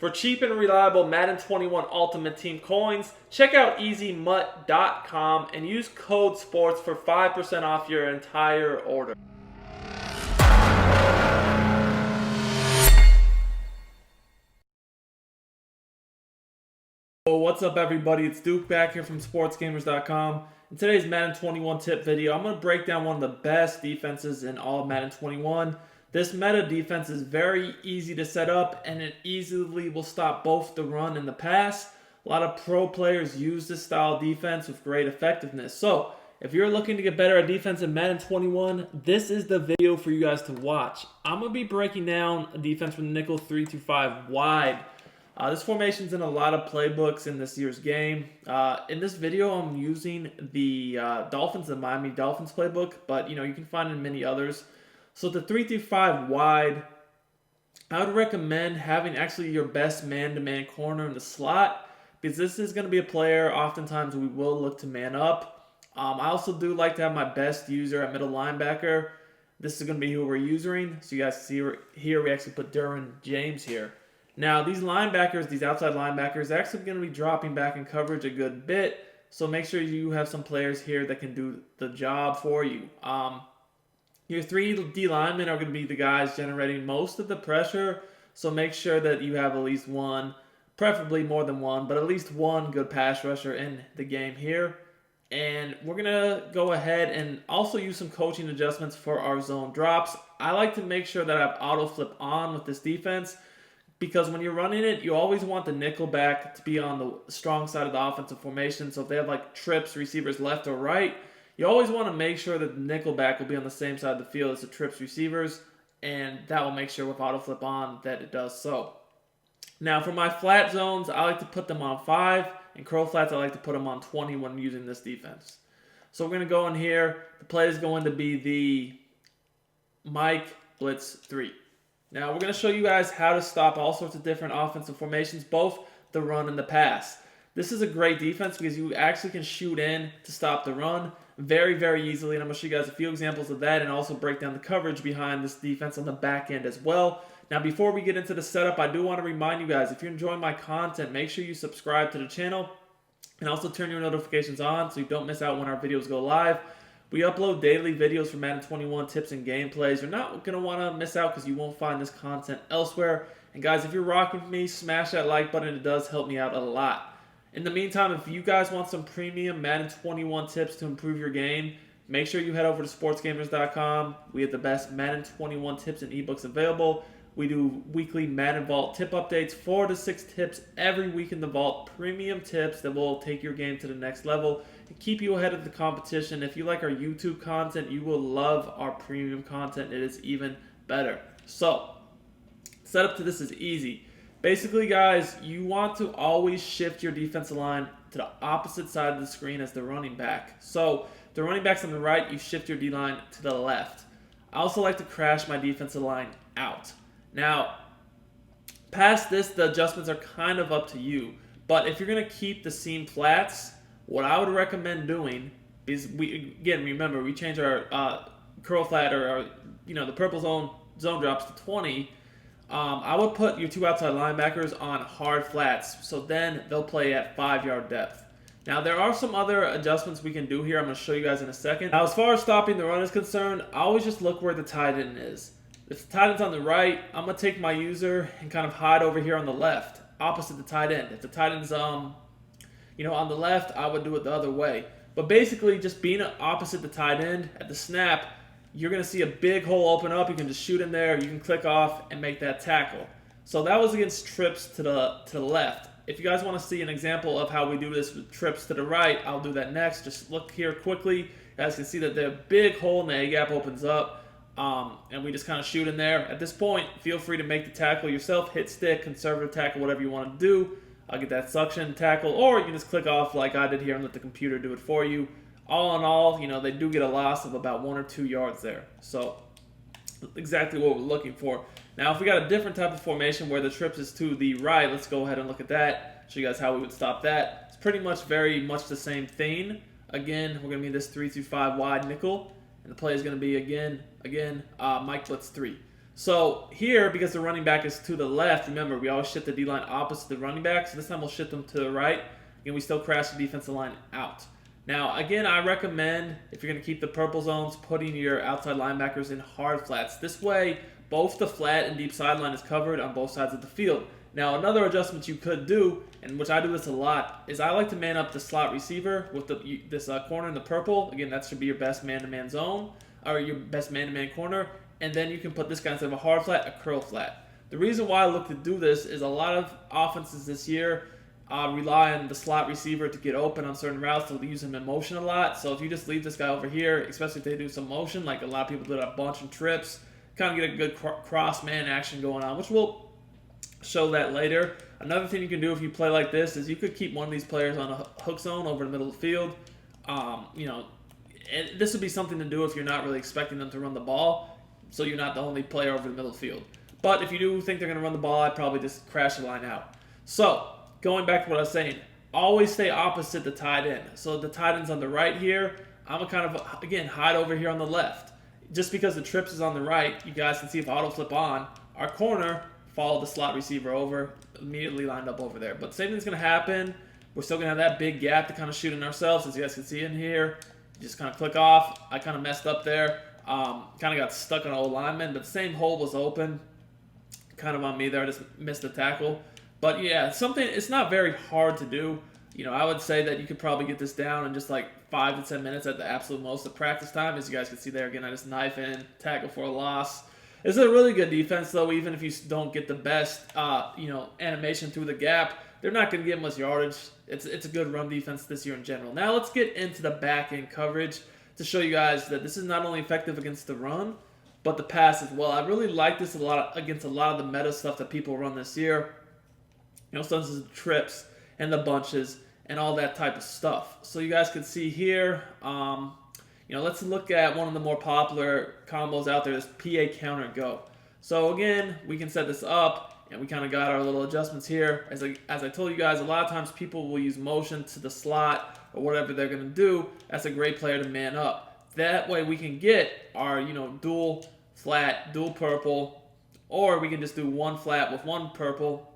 For cheap and reliable Madden 21 Ultimate Team coins, check out EasyMut.com and use code SPORTS for 5% off your entire order. What's up, everybody? It's Duke back here from SportsGamers.com. In today's Madden 21 tip video, I'm going to break down one of the best defenses in all of Madden 21. This meta defense is very easy to set up, and it easily will stop both the run and the pass. A lot of pro players use this style of defense with great effectiveness. So, if you're looking to get better at defense in Madden 21, this is the video for you guys to watch. I'm going to be breaking down a defense from the nickel 3-5 wide. This formation's in a lot of playbooks in this year's game. In this video, I'm using the Miami Dolphins playbook, but you can find it in many others. So the 3-5 wide, I would recommend having actually your best man-to-man corner in the slot, because this is going to be a player oftentimes we will look to man up. I also do like to have my best user at middle linebacker. This is going to be who we're using. So you guys see here we actually put Derwin James here. Now, these linebackers, these outside linebackers, are actually going to be dropping back in coverage a good bit. So make sure you have some players here that can do the job for you. Your 3 D linemen are going to be the guys generating most of the pressure. So make sure that you have at least one, preferably more than one, but at least one good pass rusher in the game here. And we're going to go ahead and also use some coaching adjustments for our zone drops. I like to make sure that I have auto flip on with this defense, because when you're running it, you always want the nickel back to be on the strong side of the offensive formation. So if they have like trips, receivers left or right, you always want to make sure that the nickel back will be on the same side of the field as the trips receivers, and that will make sure with auto flip on that it does so. Now for my flat zones, I like to put them on 5, and curl flats I like to put them on 20 when using this defense. So we're going to go in here. The play is going to be the Mike Blitz 3. Now, we're going to show you guys how to stop all sorts of different offensive formations, both the run and the pass. This is a great defense because you actually can shoot in to stop the run very, very easily. And I'm going to show you guys a few examples of that and also break down the coverage behind this defense on the back end as well. Now, before we get into the setup, I do want to remind you guys, if you're enjoying my content, make sure you subscribe to the channel and also turn your notifications on so you don't miss out when our videos go live. We upload daily videos for Madden 21 tips and gameplays. You're not going to want to miss out because you won't find this content elsewhere. And guys, if you're rocking with me, smash that like button. It does help me out a lot. In the meantime, if you guys want some premium Madden 21 tips to improve your game, make sure you head over to sportsgamers.com. We have the best Madden 21 tips and ebooks available. We do weekly Madden Vault tip updates, 4 to 6 tips every week in the Vault. Premium tips that will take your game to the next level and keep you ahead of the competition. If you like our YouTube content, you will love our premium content. It is even better. So, setup to this is easy. Basically, guys, you want to always shift your defensive line to the opposite side of the screen as the running back. So, the running back's on the right, you shift your D-line to the left. I also like to crash my defensive line out. Now, past this, the adjustments are kind of up to you. But if you're going to keep the seam flats, what I would recommend doing is, remember, we change our curl flat or the purple zone drops to 20. I would put your 2 outside linebackers on hard flats, so then they'll play at 5-yard depth. Now, there are some other adjustments we can do here. I'm going to show you guys in a second. Now, as far as stopping the run is concerned, I always just look where the tight end is. If the tight end's on the right, I'm going to take my user and kind of hide over here on the left, opposite the tight end. If the tight end's on the left, I would do it the other way. But basically, just being opposite the tight end at the snap, you're going to see a big hole open up. You can just shoot in there. You can click off and make that tackle. So that was against trips to the left. If you guys want to see an example of how we do this with trips to the right, I'll do that next. Just look here quickly. You guys can see that the big hole in the A-gap opens up. And we just kind of shoot in there. At this point, feel free to make the tackle yourself. Hit stick, conservative tackle, whatever you want to do. I'll get that suction tackle, or you can just click off like I did here and let the computer do it for you. All in all, they do get a loss of about 1 or 2 yards there. So, exactly what we're looking for. Now, if we got a different type of formation where the trips is to the right, let's go ahead and look at that. Show you guys how we would stop that. It's pretty much very much the same thing. Again, we're going to be this 3-5 wide nickel. And the play is going to be, again, Mike Blitz 3. So here, because the running back is to the left, remember, we always shift the D-line opposite the running back. So this time we'll shift them to the right. And we still crash the defensive line out. Now, again, I recommend, if you're going to keep the purple zones, putting your outside linebackers in hard flats. This way, both the flat and deep sideline is covered on both sides of the field. Now, another adjustment you could do, and which I do this a lot, is I like to man up the slot receiver with this corner in the purple. Again, that should be your best man-to-man zone, or your best man-to-man corner. And then you can put this guy instead of a hard flat, a curl flat. The reason why I look to do this is a lot of offenses this year rely on the slot receiver to get open on certain routes. They'll use him in motion a lot. So if you just leave this guy over here, especially if they do some motion, like a lot of people did a bunch of trips, kind of get a good cross-man action going on, which we'll show that later. Another thing you can do if you play like this is you could keep one of these players on a hook zone over the middle of the field. And this would be something to do if you're not really expecting them to run the ball, so you're not the only player over the middle of the field. But if you do think they're going to run the ball, I'd probably just crash the line out. So, going back to what I was saying, always stay opposite the tight end. So the tight end's on the right here. I'm going to kind of, again, hide over here on the left. Just because the trips is on the right, you guys can see if auto flip on, our corner, follow the slot receiver over, immediately lined up over there. But same thing's going to happen. We're still going to have that big gap to kind of shoot in ourselves, as you guys can see in here. Just kind of click off. I kind of messed up there. Kind of got stuck on an old lineman, but the same hole was open. Kind of on me there. I just missed the tackle. But yeah, it's not very hard to do. I would say that you could probably get this down in just like 5 to 10 minutes at the absolute most of practice time. As you guys can see there, again, I just knife in, tackle for a loss. It's a really good defense, though, even if you don't get the best, animation through the gap. They're not going to get much yardage. It's a good run defense this year in general. Now let's get into the back end coverage to show you guys that this is not only effective against the run, but the pass as well. I really like this a lot against a lot of the meta stuff that people run this year. Such as the trips and the bunches and all that type of stuff. So you guys can see here, let's look at one of the more popular combos out there, this PA counter go. So again, we can set this up, and we kind of got our little adjustments here. As I told you guys, a lot of times people will use motion to the slot or whatever they're going to do. That's a great player to man up. That way we can get our, dual flat, dual purple, or we can just do one flat with one purple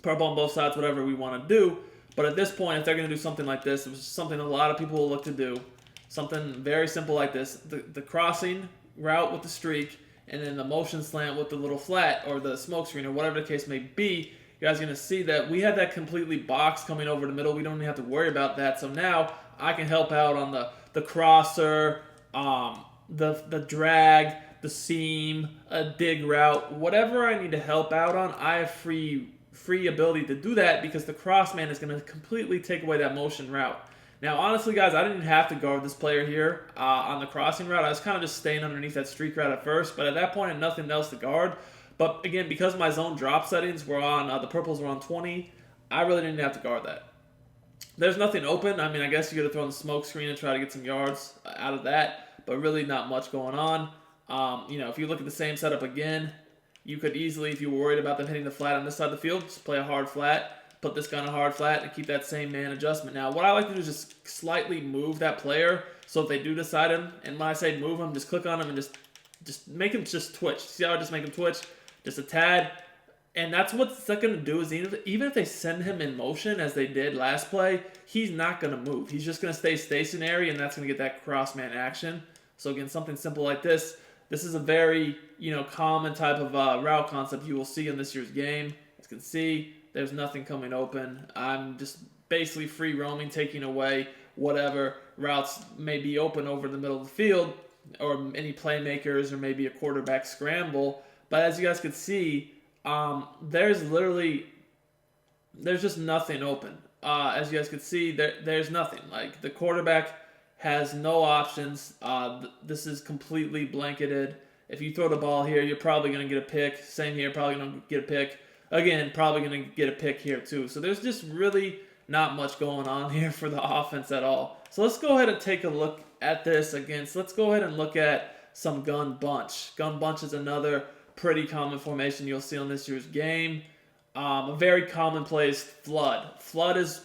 on both sides, whatever we want to do. But at this point, if they're going to do something like this, it was something a lot of people will look to do. Something very simple like this. The crossing route with the streak, and then the motion slant with the little flat, or the smoke screen, or whatever the case may be. You guys are going to see that we have that completely boxed coming over the middle. We don't even have to worry about that. So now I can help out on the crosser, the drag, the seam, a dig route. Whatever I need to help out on, I have free ability to do that because the crossman is going to completely take away that motion route. Now, honestly, guys, I didn't have to guard this player here on the crossing route. I was kind of just staying underneath that streak route at first, but at that point, I had nothing else to guard. But again, because my zone drop settings were on, the purples were on 20, I really didn't have to guard that. There's nothing open. I mean, I guess you could have thrown the smoke screen and try to get some yards out of that, but really not much going on. If you look at the same setup again, you could easily, if you were worried about them hitting the flat on this side of the field, just play a hard flat, put this guy on a hard flat, and keep that same man adjustment. Now, what I like to do is just slightly move that player, so if they do decide him, and when I say move him, just click on him and just make him just twitch. See how I just make him twitch? Just a tad. And that's what it's going to do is even if they send him in motion, as they did last play, he's not going to move. He's just going to stay stationary, and that's going to get that cross-man action. So again, something simple like this. This is a very, common type of route concept you will see in this year's game. As you can see, there's nothing coming open. I'm just basically free roaming, taking away whatever routes may be open over the middle of the field, or any playmakers, or maybe a quarterback scramble. But as you guys can see, there's just nothing open. As you guys can see, there's nothing. Like, the quarterback has no options. This is completely blanketed. If you throw the ball here, you're probably going to get a pick. Same here, probably going to get a pick. Again, probably going to get a pick here too. So there's just really not much going on here for the offense at all. So let's go ahead and take a look at this against. Let's go ahead and look at some gun bunch. Gun bunch is another pretty common formation you'll see on this year's game. A very commonplace flood. Flood is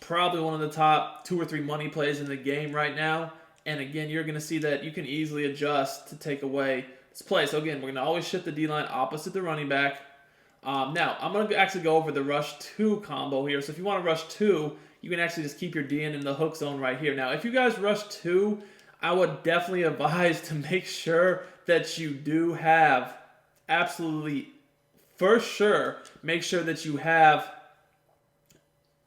probably one of the top 2 or 3 money plays in the game right now. And again, you're going to see that you can easily adjust to take away this play. So again, we're going to always shift the D-line opposite the running back. Now, I'm going to actually go over the rush 2 combo here. So if you want to rush 2, you can actually just keep your DN in the hook zone right here. Now, if you guys rush 2, I would definitely advise to make sure that you do have absolutely, for sure, make sure that you have,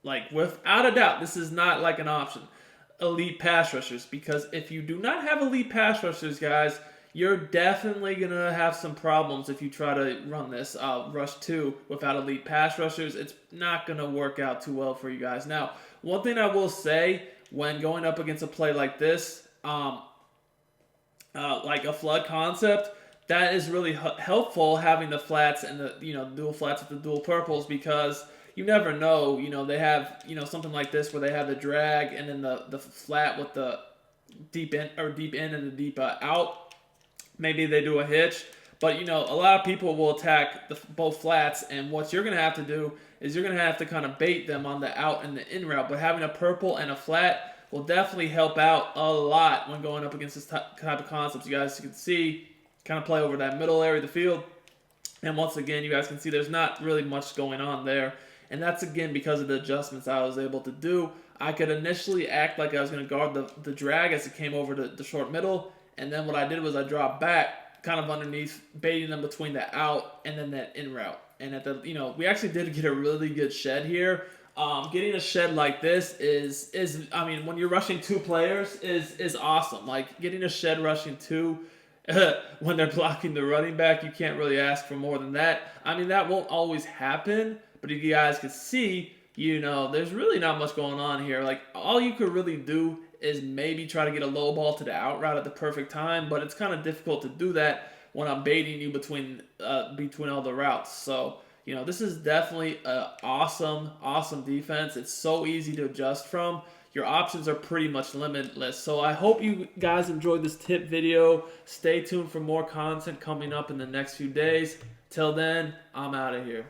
like, without a doubt, this is not like an option, elite pass rushers. Because if you do not have elite pass rushers, guys, you're definitely going to have some problems if you try to run this rush 2 without elite pass rushers. It's not going to work out too well for you guys. Now, one thing I will say when going up against a play like this, like a flood concept, that is really helpful having the flats and the dual flats with the dual purples, because you never know. They have something like this where they have the drag and then the flat with the deep in and the deep out. Maybe they do a hitch, but a lot of people will attack both flats, and what you're going to have to do is you're going to have to kind of bait them on the out and the in route. But having a purple and a flat will definitely help out a lot when going up against this type of concepts. You guys can see, kind of play over that middle area of the field, and once again, you guys can see there's not really much going on there, and that's again because of the adjustments I was able to do. I could initially act like I was going to guard the drag as it came over to the short middle. And then what I did was I dropped back, kind of underneath, baiting them between the out and then that in route. And at the, we actually did get a really good shed here. Getting a shed like this is I mean, when you're rushing 2 players is awesome. Like getting a shed rushing 2 when they're blocking the running back, you can't really ask for more than that. I mean, that won't always happen, but if you guys can see, there's really not much going on here. Like all you could really do is maybe try to get a low ball to the out route at the perfect time, but it's kind of difficult to do that when I'm baiting you between all the routes. So, this is definitely an awesome defense. It's so easy to adjust from. Your options are pretty much limitless. So I hope you guys enjoyed this tip video. Stay tuned for more content coming up in the next few days. Till then, I'm out of here.